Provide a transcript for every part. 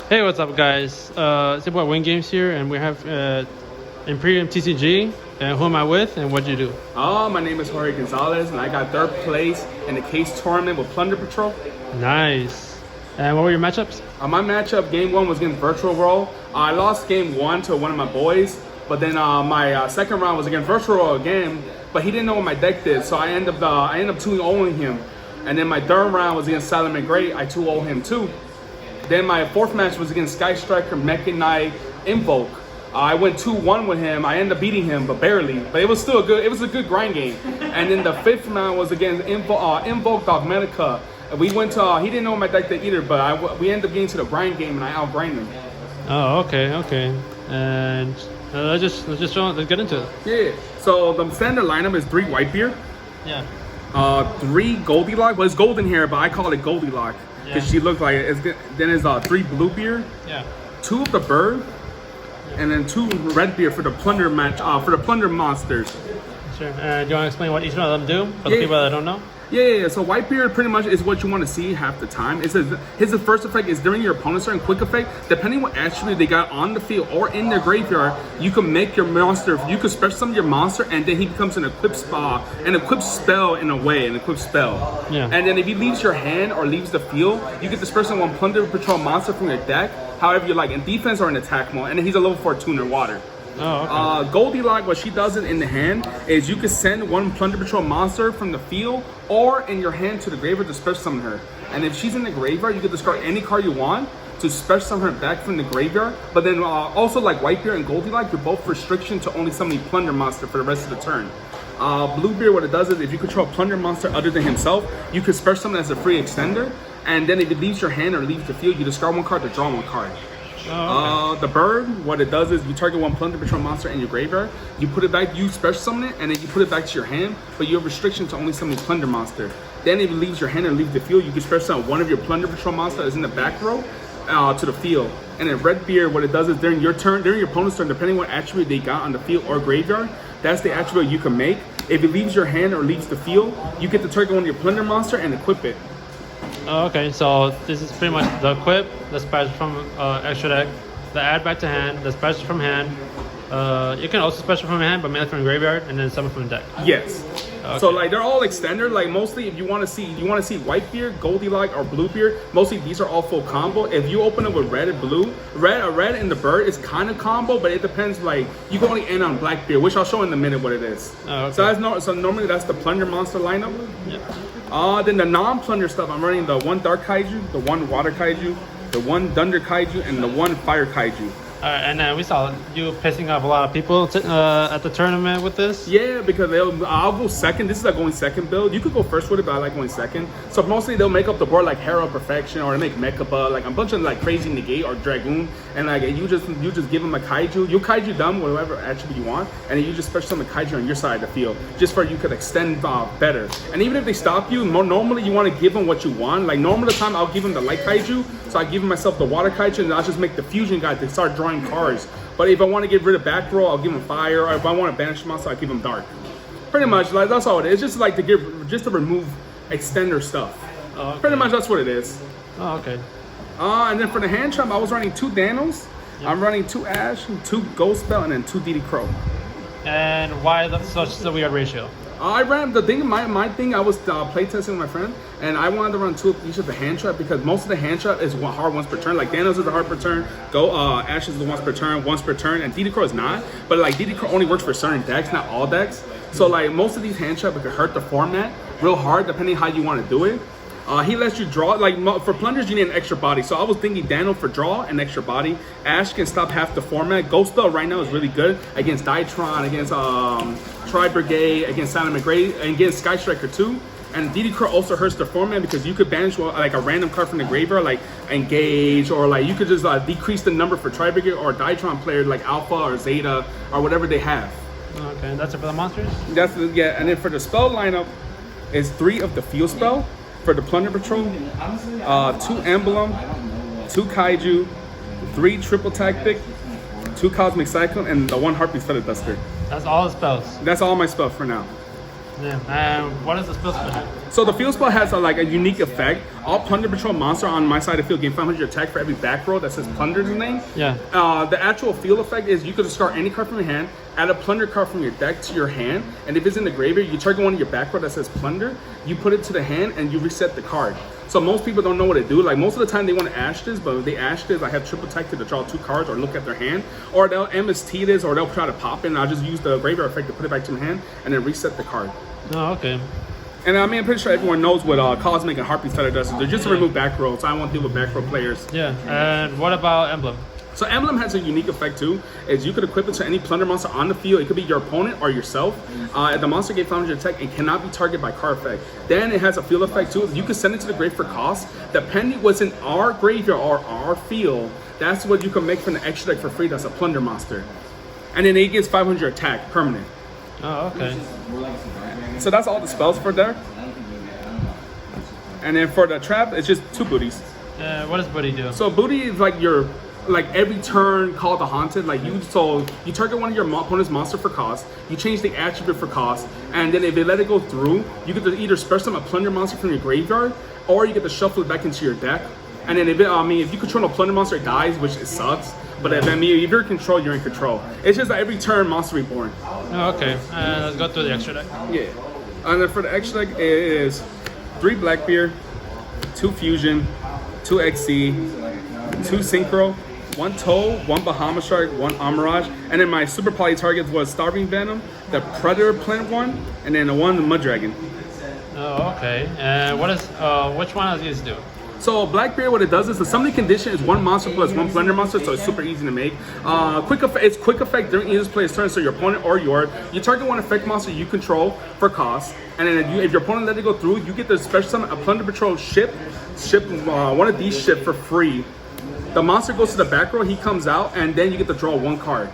Hey, what's up, guys? It's your boy Win Games here, and we have Imperium TCG. And who am I with, and what do you do? My name is Jorge Gonzalez, and I got third place in the case tournament with Plunder Patrol. Nice. And what were your matchups? My matchup, game one, was against Virtual Roll. I lost game one to one of my boys, but then my second round was against Virtual Roll again, but he didn't know what my deck did, so I ended up 2-0ing him. And then my third round was against Silent Great. I 2-0 him too. Then my fourth match was against Sky Striker, Mecha Knight, Invoke. I went 2-1 with him. I ended up beating him, but barely. But it was still a good grind game. And then the fifth round was against Invoke Dogmatica. We went to, he didn't know my deck either, but we ended up getting to the grind game and I outgrinded him. Oh, okay. And let's get into it. Yeah. So the standard lineup is 3 Whitebeard. Yeah. 3 Goldilocks. Well, it's golden hair, but I call it Goldilocks because she looks like it. Then it's 3 Bluebeard. Yeah. 2 of the bird. And then 2 Redbeard for the plunder match, for the plunder monsters. Sure. Do you want to explain what each one of them do for the people that don't know? Yeah. So Whitebeard pretty much is what you want to see half the time. It says his first effect is during your opponent's turn. Quick effect, depending what attribute they got on the field or in their graveyard, you can make your monster. You can special summon your monster, and then he becomes an equipped spell in a way, an equipped spell. Yeah. And then if he leaves your hand or leaves the field, you get to special summon 1 Plunder Patrol monster from your deck, however you like, in defense or in attack mode. And then he's a level 4 tuner water. Oh, okay. Goldilocks, what she does in the hand is you can send 1 Plunder Patrol monster from the field or in your hand to the graveyard to special summon her. And if she's in the graveyard, you can discard any card you want to special summon her back from the graveyard. But then also like Whitebeard and Goldilocks, you're both restriction to only summoning Plunder monster for the rest of the turn. Bluebeard, what it does is if you control a Plunder monster other than himself, you can special summon as a free extender. And then if it leaves your hand or leaves the field, you discard 1 card to draw 1 card. Oh, okay. The bird, what it does is you target 1 Plunder Patrol monster in your graveyard, you put it back, you special summon it, and then you put it back to your hand, but you have restriction to only summon Plunder monster. Then if it leaves your hand or leaves the field, you can special summon 1 of your Plunder Patrol monster that's in the back row to the field. And then Redbeard, what it does is during your opponent's turn, depending what attribute they got on the field or graveyard, that's the attribute you can make. If it leaves your hand or leaves the field, you get to target 1 of your Plunder monster and equip it. Oh, okay, so this is pretty much the equip, the special from extra deck, the add back to hand, the special from hand. You can also special from hand, but mainly from graveyard, and then summon from deck. Yes. Okay. So like they're all extended. Like mostly, if you want to see Whitebeard, Goldilocks, or Bluebeard, mostly these are all full combo. If you open up with red and blue, red and the bird is kind of combo, but it depends. Like you can only end on Blackbeard, which I'll show in a minute what it is. Oh, okay. So normally that's the Plunder monster lineup. Yeah. Then the non-Plunder stuff, I'm running the 1 Dark Kaiju, the 1 Water Kaiju, the 1 Thunder Kaiju, and the 1 Fire Kaiju. And we saw you pissing off a lot of people at the tournament with this. Yeah, because I'll go second. This is a going second build. You could go first with it, but I like going second. So mostly they'll make up the board like Herald Perfection, or they make Mechaba, like a bunch of like crazy negate or Dragoon, and like you just give them a Kaiju. You Kaiju them whatever attribute you want, and then you just special summon the Kaiju on your side of the field, just for you could extend better. And even if they stop you, normally you want to give them what you want. Like normal time, I'll give them the light Kaiju, so I give myself the water Kaiju, and I'll just make the fusion guy to start drawing cards. But if I want to get rid of back row, I'll give him fire. Or if I want to banish monster, I'll give him dark. Pretty much, like that's all it is. It's just like to remove extender stuff. Oh, okay. Pretty much that's what it is. Oh, okay. And then for the hand trap, I was running 2 Danos. Yep. I'm running 2 Ash, 2 Ghost Spell, and then 2 DD Crow. And why such a weird ratio? I ran the thing. My thing. I was playtesting with my friend, and I wanted to run 2 of each of the hand trap because most of the hand trap is hard once per turn. Like Danos is a hard per turn. Ash is the once per turn, and DD Crow is not. But like DD Crow only works for certain decks, not all decks. So like most of these hand trap could hurt the format real hard depending how you want to do it. He lets you draw, like for plunders you need an extra body. So I was thinking Dano for draw and extra body. Ash can stop half the format. Ghost Spell right now is really good against Dytron, against Tri-Brigade, against Silent Great, and against Sky Striker too. And DD Crow also hurts the format because you could banish like a random card from the graveyard, like Engage, or like you could just decrease the number for Tri-Brigade or Dytron players like Alpha or Zeta or whatever they have. Okay, that's it for the monsters? And then for the spell lineup, is 3 of the field spell. For the Plunder Patrol, 2 Emblem, 2 Kaiju, 3 Triple Tactic, 2 Cosmic Cyclone, and the 1 Harpy's Feather Duster. That's all the spells? That's all my spells for now. Yeah. And what is the spell spell? So the field spell has a unique effect. All Plunder Patrol monster on my side of the field gain 500 attack for every back row that says Plunder's name. Yeah. The actual field effect is you can discard any card from your hand, add a Plunder card from your deck to your hand, and if it's in the graveyard, you target one of your back row that says Plunder, you put it to the hand, and you reset the card. So most people don't know what to do. Like most of the time they want to ash this, but if they ash this, I have triple tech to draw 2 cards or look at their hand, or they'll MST this, or they'll try to pop in. I'll just use the graveyard effect to put it back to my hand and then reset the card. Oh, okay. And I mean, I'm pretty sure everyone knows what Cosmic and Harpy Feather does. They're just to remove back row, so I won't deal with back row players. Yeah. And what about Emblem? So Emblem has a unique effect too, is you could equip it to any Plunder monster on the field. It could be your opponent or yourself. If the monster gets 500 attack, it cannot be targeted by card effect. Then it has a field effect too. You can send it to the grave for cost. Depending what's in our graveyard or our field, that's what you can make from the extra deck for free. That's a Plunder monster. And then it gets 500 attack, permanent. Oh, okay. So that's all the spells for there. And then for the trap, it's just 2 booties. What does Buddy do? So booty is like your, every turn call the haunted. So you target one of your opponent's monster for cost. You change the attribute for cost, and then if they let it go through, you get to either special summon a Plunder monster from your graveyard, or you get to shuffle it back into your deck. And then if you control a Plunder monster, it dies, which it sucks. But if you're in control, you're in control. It's just that every turn, monster reborn. Oh, okay. Let's go through the extra deck. Yeah. And then for the extra deck, it is 3 Blackbeard, 2 Fusion, 2 XC, 2 Synchro, 1 Toe, 1 Bahama Shark, 1 Amirage, and then my super poly targets was Starving Venom, the Predator Plant one, and then the 1 Mud Dragon. Oh, okay. Which one of these do? So Blackbeard, what it does is the summoning condition is 1 monster plus 1 Plunder monster, so it's super easy to make. It's quick effect during either player's turn, so your opponent or yours. You target 1 effect monster you control for cost, and then if your opponent let it go through, you get the special summon a Plunder Patrol ship one of these ship for free. The monster goes to the back row, he comes out, and then you get to draw 1 card.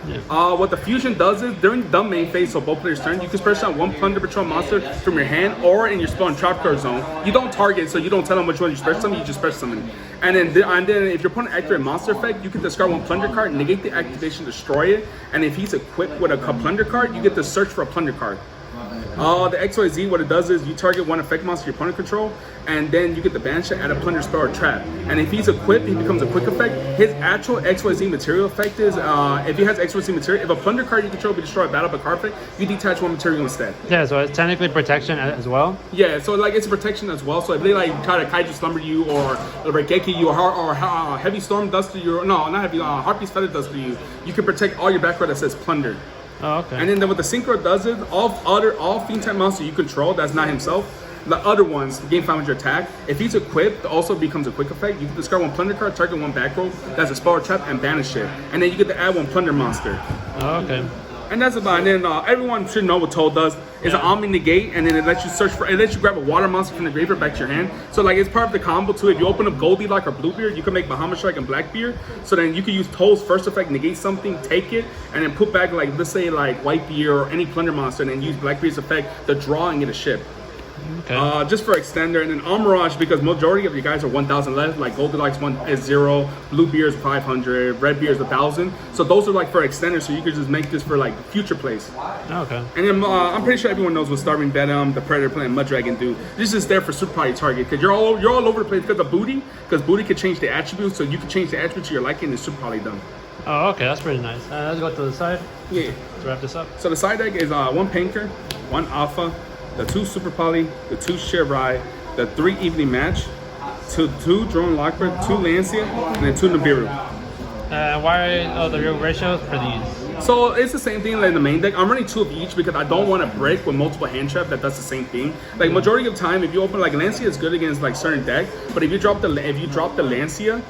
Yeah. What the fusion does is during the main phase, so both players' turn, you can special summon 1 Plunder Patrol monster from your hand or in your spell and trap card zone. You don't target, so you don't tell them which one you special summon. You just special summon. And then if your opponent activates monster effect, you can discard 1 Plunder card, negate the activation, destroy it. And if he's equipped with a Plunder card, you get to search for a Plunder card. The XYZ, what it does is you target 1 effect monster your opponent control, and then you get the banish add a Plunder spell or trap. And if he's equipped, he becomes a quick effect. His actual XYZ material effect is if he has XYZ material, if a Plunder card you control be destroyed battle by card effect, you detach 1 material instead. Yeah, so it's technically protection as well. Yeah, so it's a protection as well. So if they try to Kaiju slumber you or Regeki you or heavy storm dust to you, no, not heavy, Harpy's feather dust to you, you can protect all your back row that says Plunder. Oh, okay. And then what the Synchro does is all fiend type monster you control that's not himself, the other ones gain 500 attack. If he's equipped, it also becomes a quick effect. You can discard 1 Plunder card, target 1 back row that's a spell or trap, and banish it. And then you get to add 1 Plunder monster. Oh, okay. And that's about it. And then everyone should know what Toll does. It's an Omni Negate, and then it lets you grab a water monster from the graveyard back to your hand. So it's part of the combo too. If you open up Goldilocks or Bluebeard, you can make Bahama Shark and Blackbeard. So then you can use Toll's first effect, negate something, take it, and then put back let's say Whitebeard or any Plunder monster, and then use Blackbeard's effect to draw and get a ship. Okay. Just for extender, and then Amirage, because majority of you guys are 1,000 left. Like Goldilocks is 0, Bluebeard is 500, Redbeard is 1,000. So those are for extenders, so you could just make this for for plays. Okay. And then I'm pretty sure everyone knows what Starving Venom, the Predator Plant, Mud Dragon do. This is there for super party target because you're all over the place because of Booty. Because Booty can change the attributes, so you can change the attribute to your liking, and it's super party done. Oh, okay, that's pretty nice. Let's go to the side. Yeah. Let's wrap this up. So the side deck is 1 Panker, 1 Alpha, the 2 Super Poly, the 2 Shirai, the 3 Evening Match, 2 Drone Lockbird, 2 Lancia, and then 2 Nibiru. Why are the real ratios for these? So it's the same thing like the main deck. I'm running 2 of each because I don't want to break with multiple hand trap that does the same thing. Majority of time, if you open Lancia is good against certain deck, but if you drop the Lancia,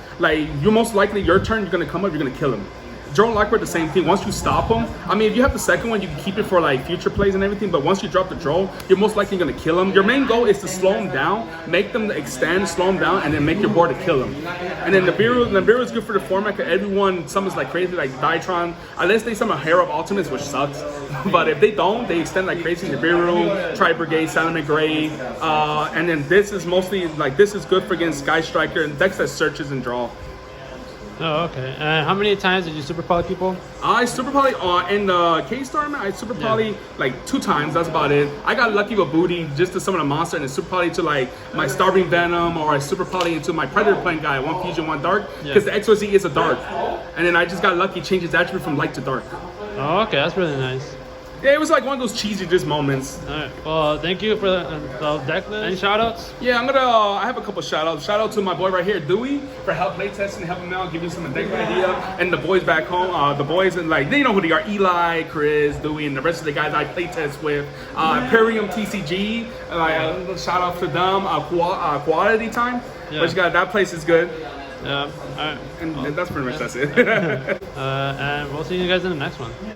you're most likely your turn you're gonna come up, you're gonna kill him. Drone Lockbird, the same thing. Once you stop him, if you have the second one, you can keep it for future plays and everything. But once you drop the drone, you're most likely gonna kill him. Your main goal is to slow him down, make them extend, slow him down, and then make your board to kill him. And then Nibiru is good for the format because everyone summons crazy, like Diatron, unless they summon Hero of Ultimates, which sucks. But if they don't, they extend crazy. Nibiru, Tri Brigade, Salmon Gray, and then this is mostly this is good for against Sky Striker and decks that searches and draw. Oh, okay. And how many times did you super poly people? I super poly in the K-Star, man. I super poly like 2 times. That's about it. I got lucky with booty just to summon a monster, and I super poly to like my Starving Venom, or I super poly into my Predator Plant guy, 1 fusion, 1 dark, because the XYZ is a dark. And then I just got lucky, changed his attribute from light to dark. Oh, okay. That's really nice. Yeah, it was like one of those cheesy just moments. All right. Well, thank you for the deck list. Any shout outs? Yeah, I have a couple shout outs. Shout out to my boy right here, Dewey, for help playtesting, helping me out, giving some deck idea. And the boys back home, the boys, and like, they know who they are: Eli, Chris, Dewey, and the rest of the guys I playtest with. Imperium TCG, shout out to them. Quality Time, which that place is good. Yeah. All right. And that's pretty much that's it. And we'll see you guys in the next one.